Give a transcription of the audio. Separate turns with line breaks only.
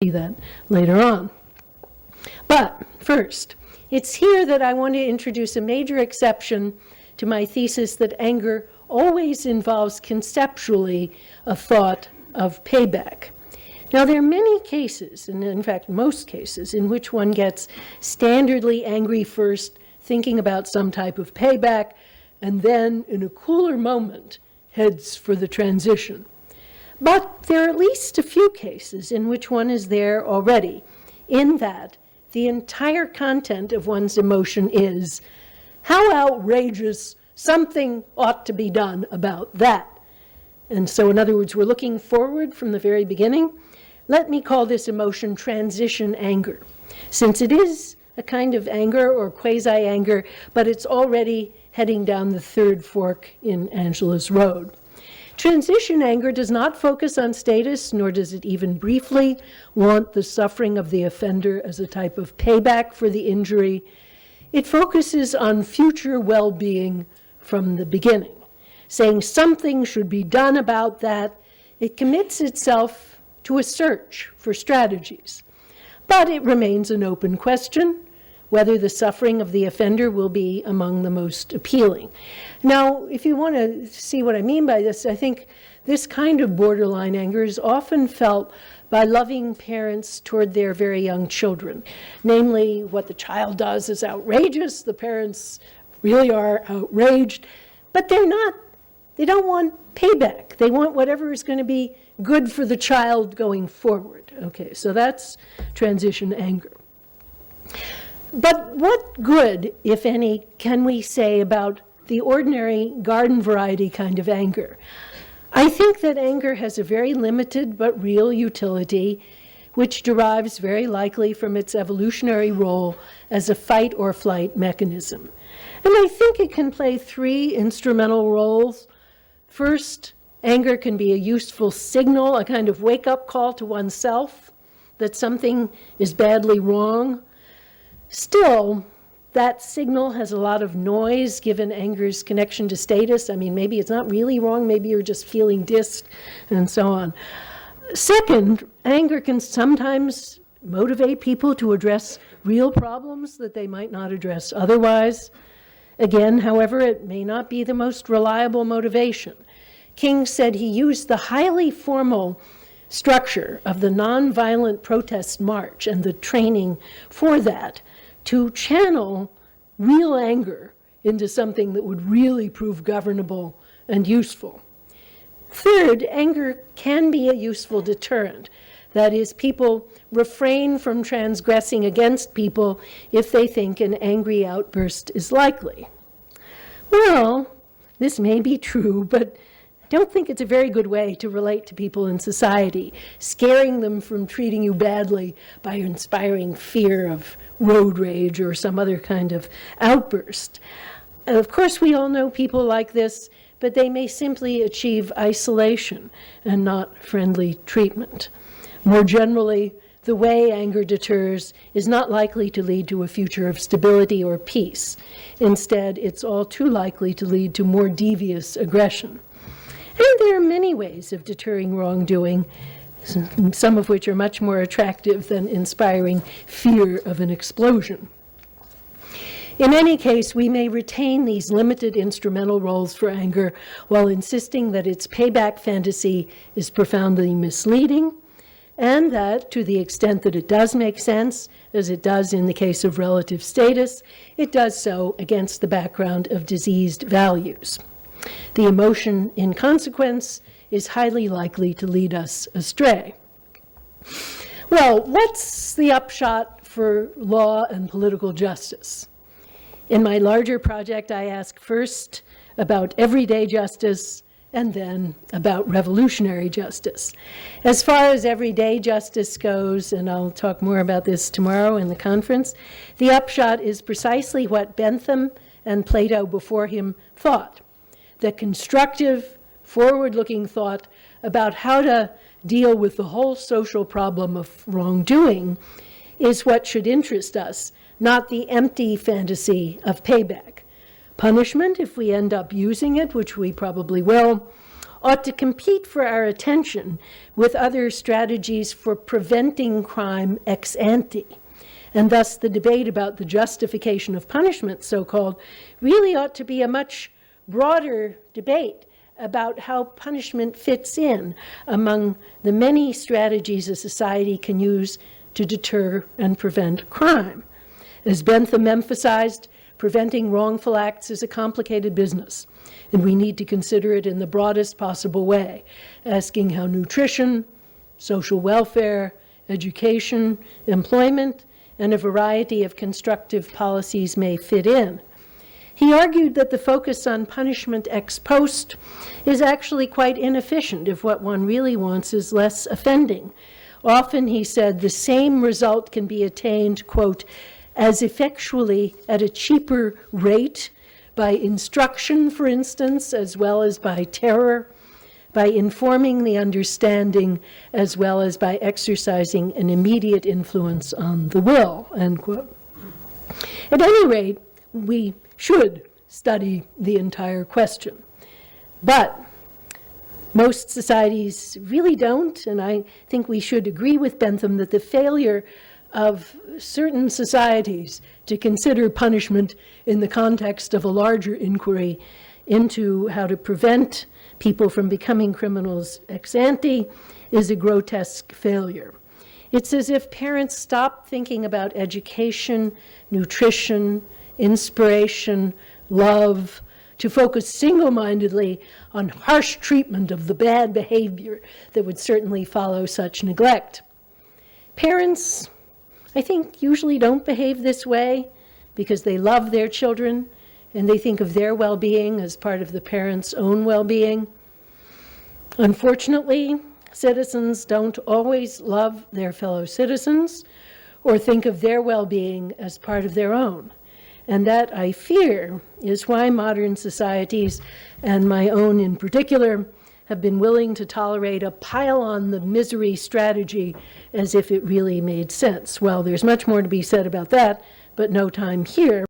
see that later on. But first, it's here that I want to introduce a major exception to my thesis that anger always involves conceptually a thought of payback. Now, there are many cases, and in fact most cases, in which one gets standardly angry first, thinking about some type of payback, and then in a cooler moment heads for the transition. But there are at least a few cases in which one is there already, in that the entire content of one's emotion is, how outrageous, something ought to be done about that. And so, in other words, we're looking forward from the very beginning. Let me call this emotion transition anger, since it is a kind of anger or quasi-anger, but it's already heading down the third fork in Angela's road. Transition anger does not focus on status, nor does it even briefly want the suffering of the offender as a type of payback for the injury. It focuses on future well-being from the beginning, saying something should be done about that. It commits itself to a search for strategies. But it remains an open question whether the suffering of the offender will be among the most appealing. Now, if you want to see what I mean by this, I think this kind of borderline anger is often felt by loving parents toward their very young children. Namely, what the child does is outrageous, the parents really are outraged, but they don't want payback. They want whatever is going to be good for the child going forward. Okay, so that's transition anger. But what good, if any, can we say about the ordinary garden variety kind of anger? I think that anger has a very limited but real utility, which derives very likely from its evolutionary role as a fight or flight mechanism. And I think it can play three instrumental roles. First, anger can be a useful signal, a kind of wake-up call to oneself that something is badly wrong. Still, that signal has a lot of noise given anger's connection to status. I mean, maybe it's not really wrong, maybe you're just feeling dissed, and so on. Second, anger can sometimes motivate people to address real problems that they might not address otherwise. Again, however, it may not be the most reliable motivation. King said he used the highly formal structure of the nonviolent protest march and the training for that to channel real anger into something that would really prove governable and useful. Third, anger can be a useful deterrent. That is, people refrain from transgressing against people if they think an angry outburst is likely. Well, this may be true, but I don't think it's a very good way to relate to people in society, scaring them from treating you badly by inspiring fear of road rage or some other kind of outburst. Of course, we all know people like this, but they may simply achieve isolation and not friendly treatment. More generally, the way anger deters is not likely to lead to a future of stability or peace. Instead, it's all too likely to lead to more devious aggression. And there are many ways of deterring wrongdoing, some of which are much more attractive than inspiring fear of an explosion. In any case, we may retain these limited instrumental roles for anger while insisting that its payback fantasy is profoundly misleading, and that, to the extent that it does make sense, as it does in the case of relative status, it does so against the background of diseased values. The emotion, in consequence, is highly likely to lead us astray. Well, what's the upshot for law and political justice? In my larger project, I ask first about everyday justice and then about revolutionary justice. As far as everyday justice goes, and I'll talk more about this tomorrow in the conference, the upshot is precisely what Bentham and Plato before him thought. The constructive, forward-looking thought about how to deal with the whole social problem of wrongdoing is what should interest us, not the empty fantasy of payback. Punishment, if we end up using it, which we probably will, ought to compete for our attention with other strategies for preventing crime ex ante. And thus the debate about the justification of punishment, so-called, really ought to be a much broader debate about how punishment fits in among the many strategies a society can use to deter and prevent crime. As Bentham emphasized, preventing wrongful acts is a complicated business, and we need to consider it in the broadest possible way, asking how nutrition, social welfare, education, employment, and a variety of constructive policies may fit in. He argued that the focus on punishment ex post is actually quite inefficient if what one really wants is less offending. Often, he said, the same result can be attained, quote, as effectually at a cheaper rate by instruction, for instance, as well as by terror, by informing the understanding, as well as by exercising an immediate influence on the will, end quote. At any rate, we should study the entire question. But most societies really don't, and I think we should agree with Bentham that the failure of certain societies to consider punishment in the context of a larger inquiry into how to prevent people from becoming criminals ex ante is a grotesque failure. It's as if parents stopped thinking about education, nutrition, inspiration, love, to focus single-mindedly on harsh treatment of the bad behavior that would certainly follow such neglect. Parents, I think, usually don't behave this way because they love their children and they think of their well-being as part of the parents' own well-being. Unfortunately, citizens don't always love their fellow citizens or think of their well-being as part of their own. And that, I fear, is why modern societies, and my own in particular, have been willing to tolerate a pile-on-the-misery strategy as if it really made sense. Well, there's much more to be said about that, but no time here.